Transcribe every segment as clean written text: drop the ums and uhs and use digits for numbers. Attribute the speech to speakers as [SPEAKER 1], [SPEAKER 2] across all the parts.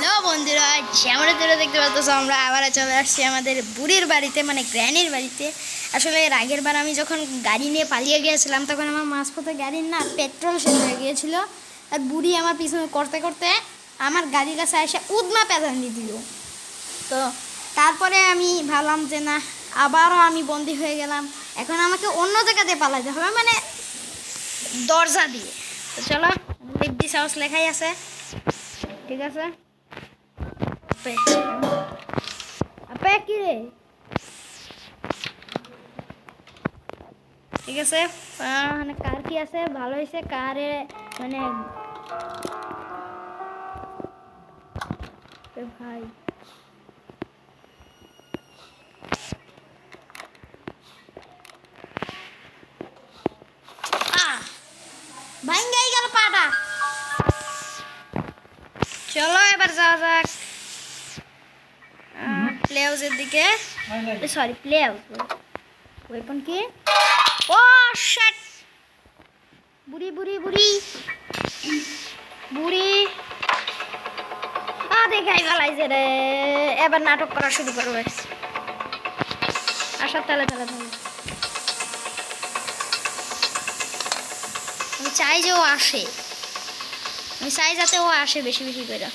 [SPEAKER 1] Hello বন্ধুরা, যেমন তোরা দেখতে পাচ্ছ আমরা আবার চলে আসছি আমাদের বুড়ির বাড়িতে, মানে গ্র্যানির বাড়িতে। আসলে এর আগের বার আমি যখন গাড়ি নিয়ে পালিয়ে গিয়েছিলাম তখন আমার মাঝপথে গাড়ির না পেট্রোল শেষ হয়ে গিয়েছিল, আর বুড়ি আমার পিছনে করতে করতে আমার গাড়ির কাছে এসে উদমা পেঁচানি দিল। তো তারপরে আমি ভাবলাম যে না, আবারও আমি বন্দি হয়ে গেলাম, এখন আমাকে অন্য জায়গাতে পালাতে হবে, মানে দরজা দিয়ে। তো চলো, লিভ দিস হাউস লেখাই আছে, ঠিক আছে। আপে কি রে, ঠিক আছে। মানে কার কি আছে, ভালো হয়েছে কারে, মানে ভাই ভাঙ্গাই গেল পাটা। চলো এবার যাওয়া যাক প্লে হাউসের দিকে, সরি প্লে হাউস, ওয়েপন কি, ও শিট, বুড়ি বুড়ি বুড়ি বুড়ি দেখাই ফেলাইছে রে, এবার নাটক করা শুরু করবে। আসার তালে তালে তালে আমি চাই যে ও আসে, আমি চাই যাতে ও আসে বেশি বেশি করে।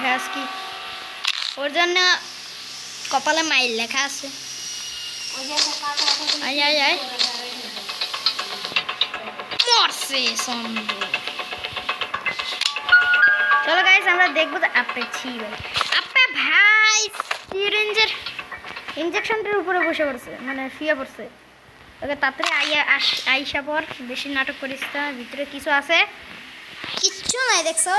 [SPEAKER 1] ঘাস কি ওর জন্য কপালে মাইল লেখা আছে। আয় আয় আয় মরছে সন্দেহ। চলো গাইস, আমরা দেখবো যে আপে ছিল আপে ভাই সিরিঞ্জের ইনজেকশনটার উপরে বসে পড়ছে, মানে শুয়ে পড়ছে। ওকে তাড়াতাড়ি আইসা পর, বেশি নাটক করিস না, ভিতরে কিছু আছে। কিচ্ছু নাই দেখছো,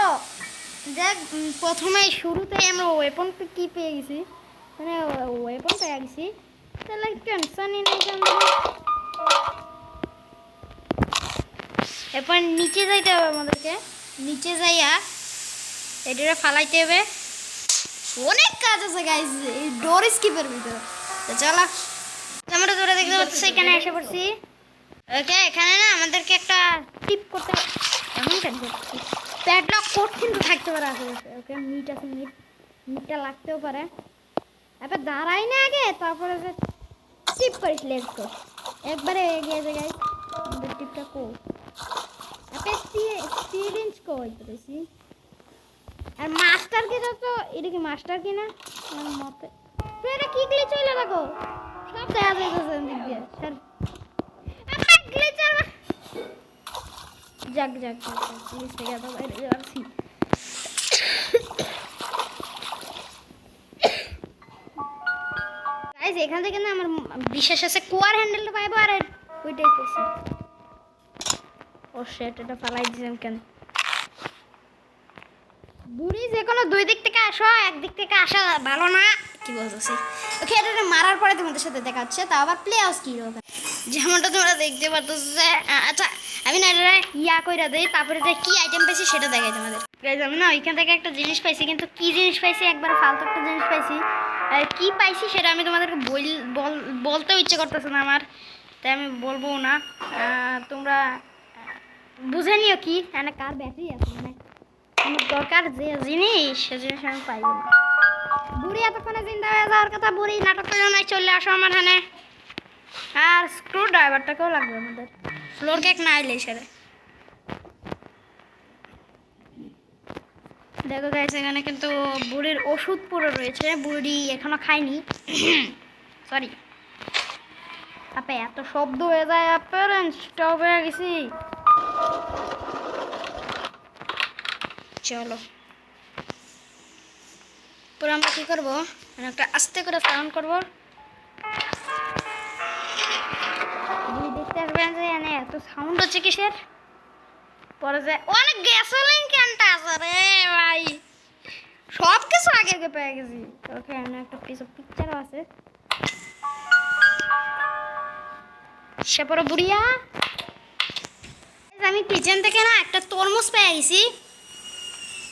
[SPEAKER 1] দেখ প্রথমে শুরুতেই আমরা ওয়েপন কি পেয়ে গেছি, মানে ওয়েপন পেয়ে গেছি, তাহলে টেনশনই নেই। এরপর নিচে যাইতে হবে আমাদেরকে, নিচে যাইয়া এটারে ফালাইতে হবে, অনেক কাজ আছে গাইস এই ডোর স্কিপের ভিতরে। তো চলো, আমরা তোরা দেখতে পাচ্ছি এখানে এসে পড়ছি। ওকে, এখানে না আমাদেরকে একটা টিপ করতে, এমন কেন করছি, প্যাডলক কোড কিন্তু থাকতে পারে আশেপাশে। ওকে, মিট আছে, মিটটা লাগতেও পারে। এবার দাঁড়াই না আগে, তারপরে যে টিপ করিস, লেটস গো, একবারে এগিয়ে যায় গাইস। আমাদের টিপটা কো আপনি সিরিঞ্জ কই করেছি, আর মাস্টার কি তো, এটা কি মাস্টার কি না আমার মতে, তো এটা কি গ্লিচ হইলো দেখো, সব দেখা যাইতেছে দিক দিয়ে স্যার। আপা গ্লিচার জাগ জাগ গ্লিচ থেকে তো বাইরে যাচ্ছি। গাইস এখান থেকে না আমার বিশেষ আছে কোয়ার হ্যান্ডেলটা পাইবো, আর ওইটাই করছি। ও শিট, এটা ফালাই দিয়েছেন কেন? বুড়ি যে কোনো দুই দিক থেকে আসো, একদিক থেকে আসা ভালো না, কি বলতেছি। ওকে, এটা মারার পরে তোমাদের সাথে দেখা হচ্ছে, তাও আবার প্লে হাউস কি হবে যেমনটা তোমরা দেখতে পাচ্ছ। আচ্ছা আমি না এটা ইয়া কইরা দেই, তারপরে যে কি আইটেম পাইছি সেটা দেখাই তোমাদের। গাইস আমি না ওইখান থেকে একটা জিনিস পাইছি, কিন্তু কি জিনিস পাইছি, একবার ফালতু একটা জিনিস পাইছি। কি পাইছি সেটা আমি তোমাদেরকে বলতেও ইচ্ছে করতেছে না আমার, তাই আমি বলবো না। তোমরা বুঝে নিও কি, মানে কার ব্যাটারি আছে, মানে আমার দরকার যে জিনিস সে জিনিস আমি পাইব না। বুড়ি এতক্ষণে জিন্দা হয়ে যাওয়ার কথা, বুড়ি নাটক করে নাই, চলে আসো আমার হানে। আর স্ক্রু ড্রাইভারটাকেও লাগবে আমাদের, ফ্লোর কেক না আইলে সেরে। দেখো গাইস, এখানে কিন্তু বুড়ির ওষুধ পুরো রয়েছে, বুড়ি এখনো খায়নি। সরি আপে, এত শব্দ হয়ে যায় আপের, স্টপ হয়ে গেছি। চলো পুরো আমরা কি করবো, মানে একটা আস্তে করে সাউন্ড করবো, দেখতে আসবেন যে এনে এত সাউন্ড হচ্ছে কিসের। পরে যে অনেক গ্যাসোলিন ক্যানটা আছে রে ভাই, সব কিছু আগে আগে পেয়ে গেছি। ওকে, এনে একটা পিস অফ পিকচারও আছে, সে পরে বুড়িয়া। আমি কিচেন থেকে না একটা তরমুজ পেয়ে গেছি,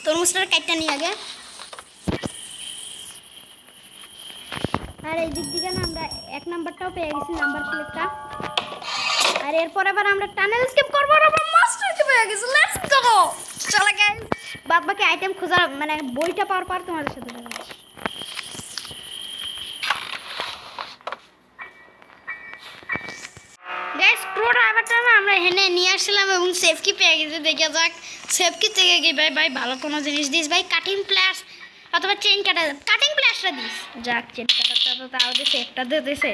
[SPEAKER 1] তরমুজটার কাইটটা নিয়ে আগে। আর এই দিক দিকে না আমরা 1 নাম্বারটাও পেয়ে গেছি, নাম্বার প্লেটটা। আর এরপর আবার আমরা টানেল স্কিপ করবো, আর আমরা মাস্টারকে পেয়ে গেছি। লেটস গো, চলো গাইস। বাদ বাকি আইটেম খোঁজা মানে বইটা পাওয়ার পর তোমাদের সাথে দেখা হবে। গাইস স্ক্রু ড্রাইভারটা আমরা এখানে নিয়ে আসছিলাম এবং সেফকি পেয়ে গেছে। দেখে যাক সেফকি থেকে কি ভাই ভালো কোনো জিনিস দিস ভাই। কাটিং প্লাস অথবা চেইন কাটিং প্লাসটা দিস। যাক চেইন কাটারটা তো তাও দিছে, একটা দিতেছে।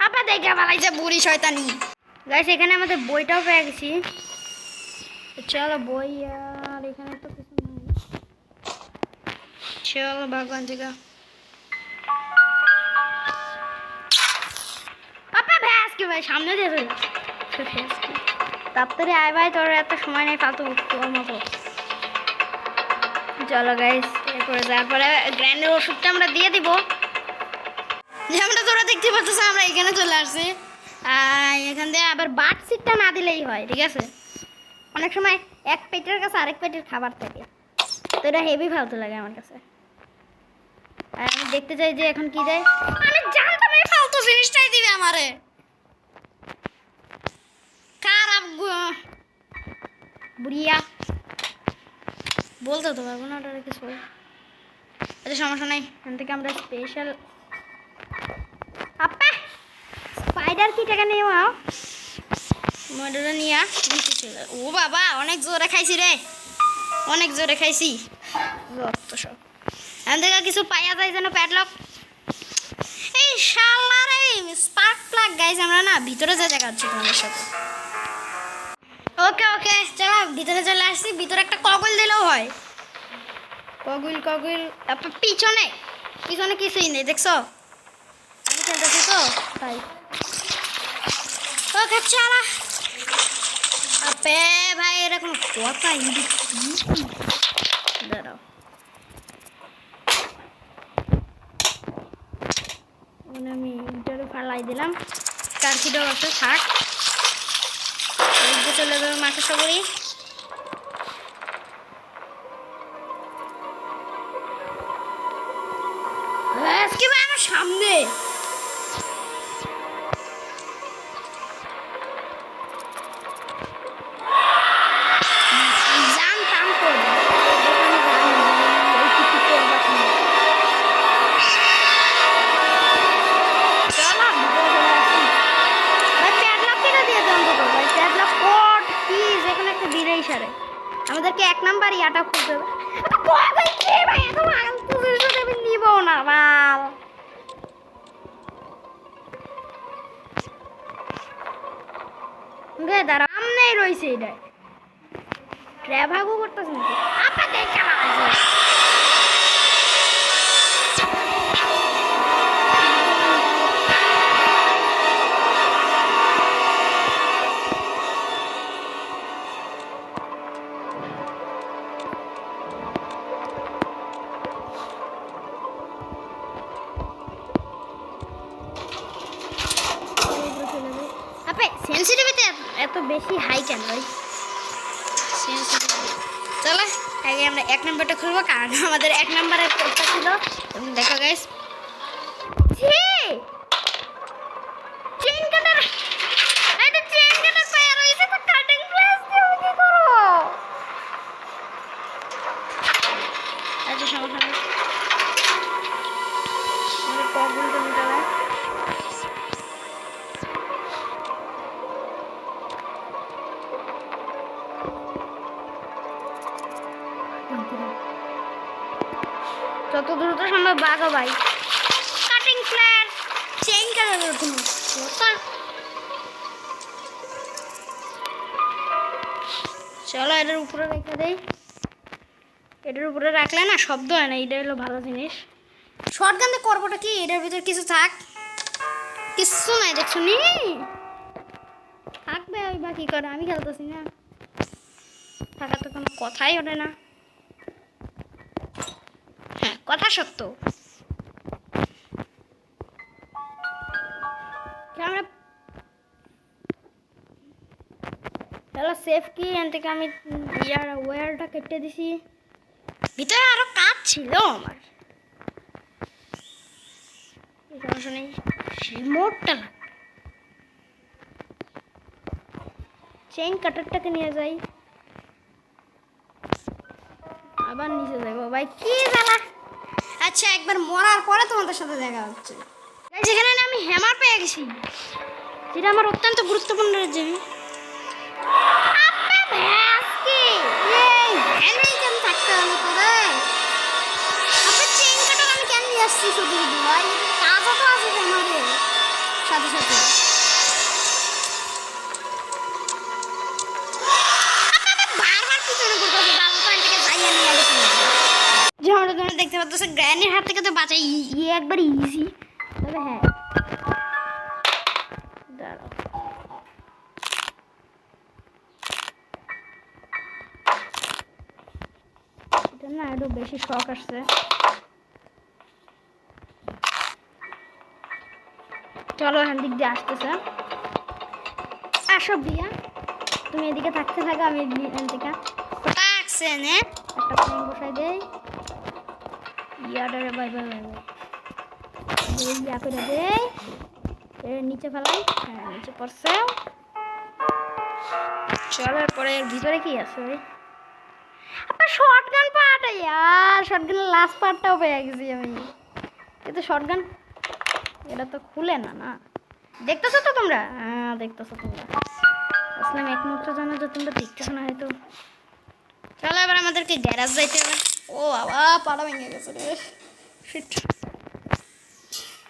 [SPEAKER 1] আপা দেখে বালাইছে বুড়ি শয়তানি। গাইস এখানে আমাদের বইটাও পেয়ে গেছি। চলো বই আর এখানে তো কিছু নেই। চলো ভগবান জায়গা আপা ভ্যাস কি ভাই সামনে দিয়ে চলে ভ্যাস কি তাড়াতাড়ি আয় ভাই, তোর এত সময় নেই ফালতু তোর মতো। চলো গাইস এরপরে তারপরে গ্র্যান্ডের ওষুধটা আমরা দিয়ে দিব। যেমনটা তোরা দেখতে পাচ্ছিস আমরা এখানে চলে আসছি। এখান থেকে আবার বাট সিটটা না দিলেই হয়, ঠিক আছে? অনেক সময় এক পেটের কাছে আরেক পেটের খাবার থাকে, তো এটা হেভি ফালতু লাগে আমার কাছে। আর আমি দেখতে চাই যে এখন কি দেয়। আমি জানতাম এই ফালতু জিনিসটাই দিবে আমারে। খারাপ বুড়িয়া বলতে তো পারবো না ওটা কিছু। আচ্ছা সমস্যা নাই, এখান থেকে আমরা স্পেশাল আপা স্পাইডার কি টাকা নেই আও মডেলটা নিয়ে ছিল। ও বাবা অনেক জোরে খাইছি রে, অনেক জোরে খাইছি। রক্ত সব এখান থেকে কিছু পাইয়া যায় যেন প্যাডলক। এই শালার এই স্পার্ক প্লাগ গাইস আমরা না ভিতরে যা দেখা হচ্ছে তোমাদের সাথে। ওকে ওকে চলো ভিতরে চলে আসছি। ভিতরে একটা কগল দিলেও হয়। কগল কগল তারপর পিছনে পিছনে কিছুই নেই দেখছো, আমি খেলতেছি তো তাই। ওকে চলো আপে ভাই এটা কোনো কথা দাঁড়াও। মানে আমি ইন্টারভিউ ফালাই দিলাম। কার্কিটাও আছে থাক, চলে যাবে মাঠে সবরই। কি ভাই আমার সামনে জানতাম তো আমাদেরকে এক নাম্বার ইয়াটা খুঁজতে হবে। নিব না মাল দাঁড়া আমনেই রয়েছে এটা ট্র্যাভাগো করতেছে নাকি আপনাকে কেমন আছে। সেন্সিটিভিটি এত বেশি হাই কেন ভাই? চলো আগে আমরা এক নম্বরটা খুলবো, কারণ আমাদের এক নম্বরের কোডটা ছিল। দেখো গাইস চেইন কাটার, এটা চেইন কাটার পায়া রইছে তো কাটিং প্লাস দিয়ে কি করো? আচ্ছা সমস্যা নেই, আমরা কবুলটা মিটাবে। যত দ্রুত সম্ভব বাগো ভাই। কাটিং প্লাস চেইন কাটার কোনো কথা। চলো এটার উপরে রেখে দেই। এটার উপরে রাখলে না শব্দ হয় না, এটা হলো ভালো জিনিস। শর্ট গানতে করবোটা কি এটার ভিতরে কিছু থাক, কিছু নাই দেখছো নি থাকবে ওই বা কি করে, আমি খেলতেছি না, থাকার তো কোনো কথাই ওঠে না। হ্যাঁ কথা সত্য। আমরা চলো সেফ কি এখান থেকে আমি ওয়্যারটা কেটে দিছি। ভিতরে আরো কাজ ছিল আমার, সমস্যা নেই। রিমোটটা চেইন কাটারটাকে নিয়ে যাই, আবার নিচে যাবো ভাই, কি জ্বালা। আচ্ছা একবার মরার পরে তোমাদের সাথে দেখা হচ্ছে। যেখানে আমি হ্যামার পেয়ে গেছি, যেটা আমার অত্যন্ত গুরুত্বপূর্ণ জিনিস। থাকতে হলো তোরে, আপনার চেইন কাটার আমি কেন নিয়ে আসছি শুধু শুধু ভাই, কাজও তো আছে আমাদের সাথে সাথে। যেমন তোমরা দেখতে পাচ্ছ গ্র্যানির হাত থেকে তো বাঁচাই একবার ইজি, তবে হ্যাঁ দাঁড়াও, এটা না একটু বেশি শখ আসছে। চলো এখান দিক দিয়ে আসতেছে, আসো বিয়া, তুমি এদিকে থাকতে থাকো, আমি এখান থেকে একটা প্লেন বসাই দেই। ইয়াডারে বাই বাই বাই বাই, ইয়া করে দেই, এর নিচে ফেলাই, হ্যাঁ নিচে পড়ছে। চলো এরপরে এর ভিতরে কি আছে, আপনার শর্টগান পার্ট, ইয়ার শর্টগানের লাস্ট পার্টটাও পেয়ে গেছি আমি, কিন্তু শর্টগান এটা তো খুলে না, না দেখতেছো তো তোমরা, হ্যাঁ দেখতেছো তোমরা, আসলাম একমাত্র জানো যে তোমরা দেখতেছো না হয়তো। চলো এবার আমাদেরকে গ্যারাজ যাইতে হবে। ও বাবা পাড়া ভেঙে গেছে রে,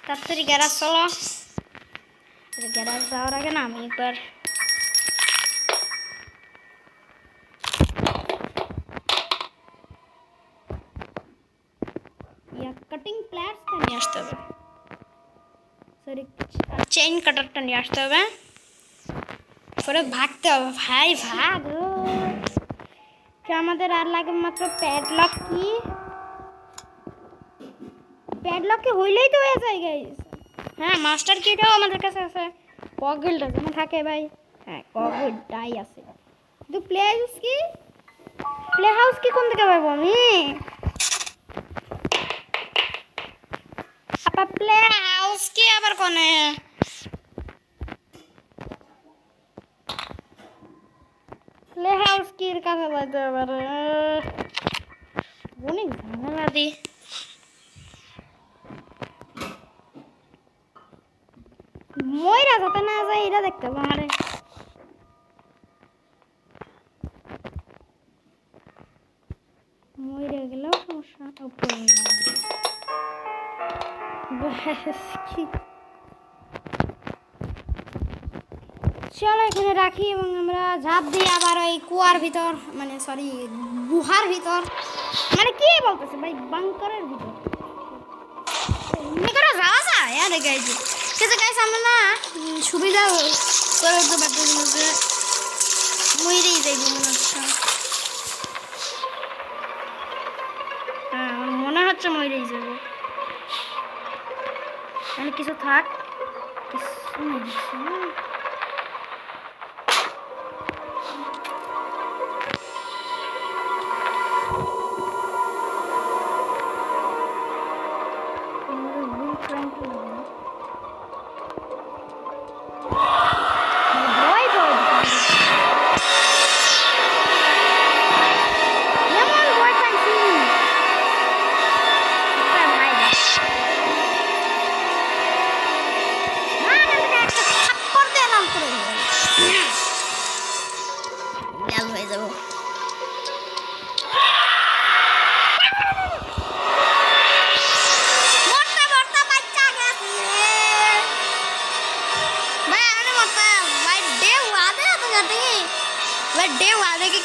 [SPEAKER 1] তাড়াতাড়ি গ্যারাজ চলো। গ্যারাজ যাওয়ার আগে না আমি একবার কাটিং প্লেটসটা নিয়ে আসতে হবে, সরি চেইন কাটারটা নিয়ে আসতে হবে, পরে ভাগতে হবে ভাই, ভাগ। আমাদের আর লাগে মাত্র প্যাডলক, কি প্যাডলক কি হইলেই তো হয়ে যায় গাইস। হ্যাঁ মাস্টার কিটাও আমাদের কাছে আছে, কগলটা যেমন থাকে ভাই, হ্যাঁ কগলটাই আছে, কিন্তু প্লে হাউস কি কোন থেকে পাবো আমি, প্লে হাউস কি আবার কোনে, প্লে হাউস কি এর কাছে যাইতে পারে, অনেক ঝামেলা দি। ময়রা যাতে না যায় এটা দেখতে হবে আমারে, ময়রা গেলেও সমস্যা। চলো এখানে রাখি এবং আমরা ঝাঁপ দিই আবার ওই কুয়ার ভিতর, মানে সরি গুহার ভিতর, মানে কি বলতেছে ভাই, বাংকারের ভিতর করে যাওয়া যায় আরে গাইজ, কিন্তু গাইজ আমরা না সুবিধা করে উঠতে পারতেছি না, যে মরেই যাইব মনে হচ্ছে, হ্যাঁ আমার মনে হচ্ছে মরেই যাবো, মানে কিছু থাক কিছু নেই।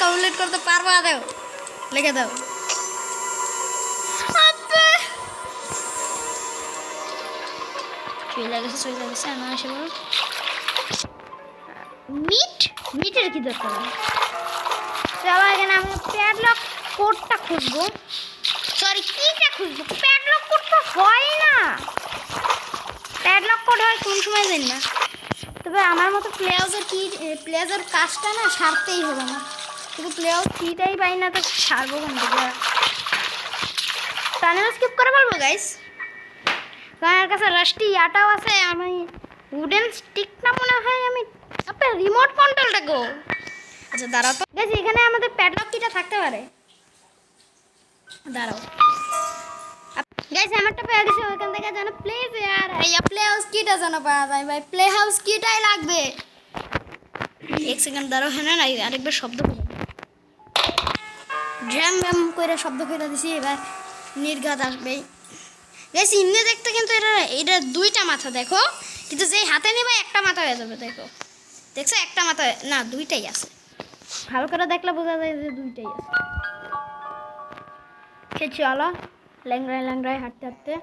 [SPEAKER 1] কমপ্লিট করতে পারবো, আদেও লিখে দাও। চলে গেছে আমার আসে বলো, মিটের কি দরকার, চলো এখানে আমি প্যাডলক কোডটা খুঁজবো, সরি কিটা খুঁজবো, প্যাডলক কোড তো হয় না, প্যাডলক কোড হয় কোন সময় জানি না, তবে আমার মতো প্লেয়ারের কাজটা না সারতেই হবে না, কিন্তু প্লেয়ার কিটাই পাই না তো সারবো কোন দিকে, টানেল স্কিপ করে বলবো গাইস, আমার কাছে রাস্টি ইয়াটাও আছে, আমি উডেন স্টিক না মনে হয় আমি আপনার রিমোট কন্ট্রোলটা গো। আচ্ছা দাঁড়াও তো গাইস, এখানে আমাদের প্যাডলক কিটা থাকতে পারে। দাঁড়াও গাইস, আমারটা পেয়ে গেছে ওখান থেকে যেন প্লিজ यार এই প্লে হাউস কিটা যেন পাওয়া যায় ভাই। প্লে হাউস কিটাই লাগবে। এক সেকেন্ড দাঁড়াও। হ্যাঁ না আরেকবার শব্দ করে ড্রাম ড্রাম করে শব্দ করে দিছি। এবার নির্ঘাত আসবে গাইস। ইমনে দেখতে কিন্তু এটা দুইটা মাথা দেখো, কিন্তু যেই হাতে নিবা একটা মাথা হয়ে যাবে। দেখো দেখছো একটা মাথা না দুইটাই আছে। ভালো করে দেখলে বোঝা যায় যে দুইটাই আছে। চলো ল্যাংড়ায় ল্যাংড়ায় হাঁটতে হাঁটতে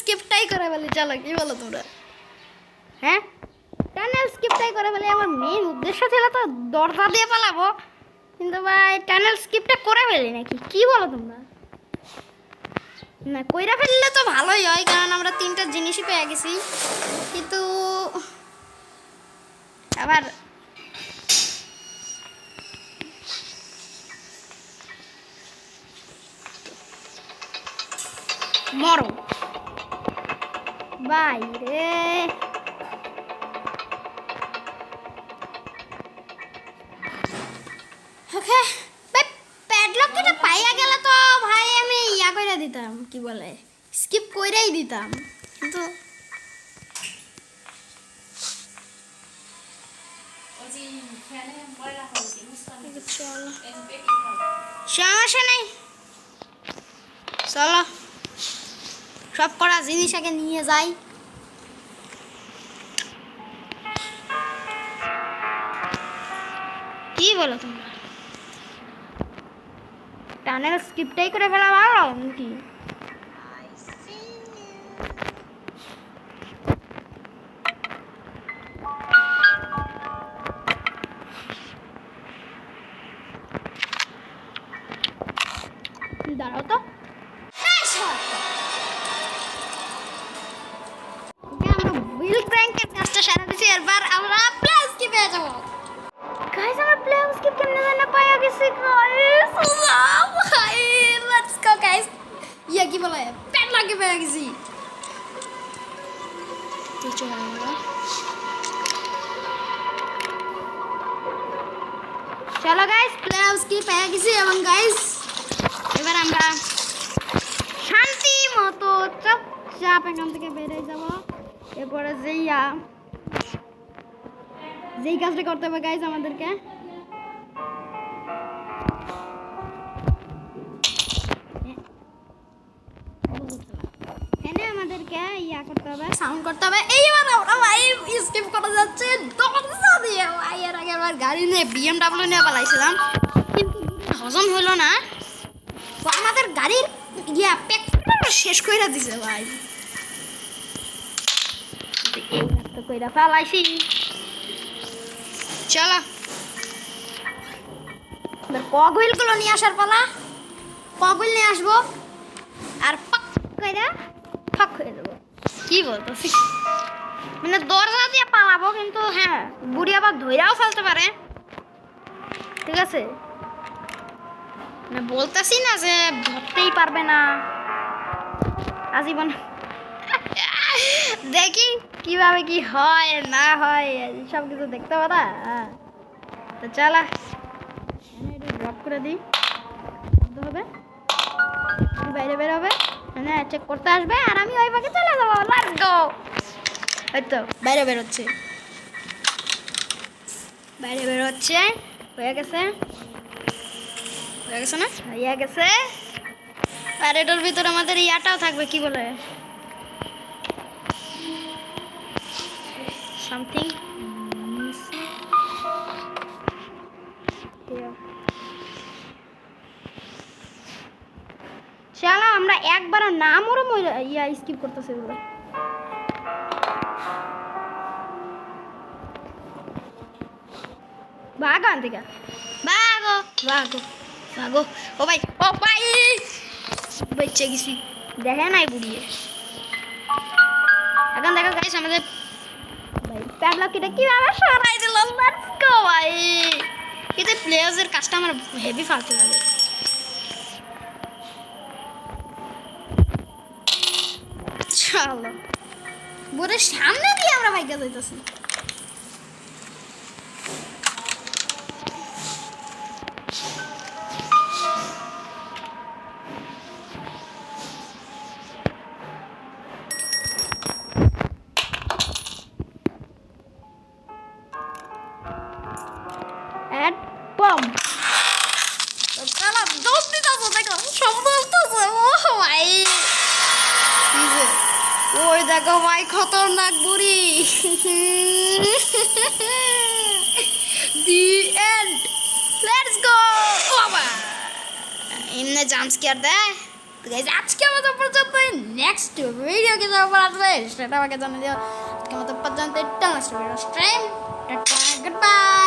[SPEAKER 1] স্কিপটাই করে বলি। চলো কি বলো তোমরা? হ্যাঁ টানেল স্কিপটাই করে বলি। আমার মেইন উদ্দেশ্য ছিল তো দরজা দিয়ে পালাবো, কিন্তু ভাই টানেল স্কিপটা করে ফেলি নাকি, কি বলো তোমরা? না কইরা ফেললে তো ভালোই হয়, কারণ আমরা তিনটা জিনিসই পেয়ে গেছি। কিন্তু আবার মরো বাইরে। ওকে ভাই, প্যাডলক কিটা পাইয়া গেলে তো ভাই আমি ইয়া কইরা দিতাম, কি বলে স্কিপ কইরাই দিতাম, কিন্তু সমস্যা নেই। চলো সব করা জিনিস আগে নিয়ে যাই। কি বলো তোমরা? টানেল স্কিপটাই করে ফেলা ভালো নাকি? দাঁড়াও তো, আমরা হুইল ক্র্যাঙ্কের কাজটা সারা দিছি। এবার আমরা প্লাস কি পেয়ে যাবো গাইস। আমরা প্লাস কি কেমনে জানা পাইয়া গেছি গাইস। ভাই লেটস গো গাইস। ইয়া কি বলে প্যাডলক কি পেয়ে গেছি। চলো গাইস প্লাস কি পেয়ে গেছি। এবং গাইস এবার আমরা শান্তি মতো চুপচাপ এখান থেকে বেরিয়ে যাবো। এরপরে যেই কাজটা করতে হবে গাইস আমাদেরকে, এনে আমাদেরকে ইয়া করতে হবে, সাউন্ড করতে হবে। এইবার আমরা ভাই স্কিপ করা যাচ্ছে দরজা দিয়ে। ভাই এর আগে আবার গাড়ি নিয়ে BMW নিয়ে পালাইছিলাম, কিন্তু হজম হলো না। তো আমাদের গাড়ির ইয়া পেট্রোল শেষ করে দিছে ভাই। এই তো কইরা পালাইছি। চলো কগুইলগুলো নিয়ে আসার পালা। কগুইল নিয়ে আসবো আর পাক কইরা ফাক হয়ে যাবো। কি বলতেছি মানে দরজা দিয়ে পালাবো, কিন্তু হ্যাঁ বুড়ি আবার ধইরাও ফেলতে পারে। ঠিক আছে মানে বলতেছি না যে ধরতেই পারবে না আজীবন। দেখি কিভাবে কি হয় না হয় সব কিছু দেখতে পারা। তো চলা ড্রপ করে দিই, হবে বাইরে বের হবে, হ্যাঁ চেক করতে আসবে আর আমি ওই পাখি চলে যাবো। Let's go. এই তো বাইরে বেরোচ্ছে, বাইরে বেরোচ্ছে। হয়ে গেছে না হয়ে গেছে। আর এটার ভিতরে আমাদের ইয়াটাও থাকবে, কি বলে সামথিং। চলো আমরা একবার নাম ওরা ইয়া স্কিপ করতেছে এগুলো। ভাগো আন থেকে, ভাগো ভাগো ভাগো। ও ভাই বেঁচে গেছি, দেখে নাই বুড়িয়ে। এখন দেখো গাইস আমাদের ভাই প্যাডলক এটা কিভাবে সরাই দিলাম, লেটস গো ভাই। এতে প্লেয়ার্সের কাজটা আমার হেভি ফালতু লাগে। চলো বোর্ডের সামনে দিয়ে আমরা ভাইকা যাইতেছি। অ্যাড বম দোষ দিতেছে, দেখো সব বলতেছে। ও ভাই ওই দেখো ভাই খতরনাক বুড়ি। The end, let's go. বাবা এমনি জাম্প স্কেয়ার দেয়। তো গাইস আজকে আমাদের পর্যন্ত, নেক্সট ভিডিও কি যাবো আসবে সেটা আমাকে জানিয়ে দিও। আজকে আমাদের পর্যন্ত এটা next video time, tata, good bye.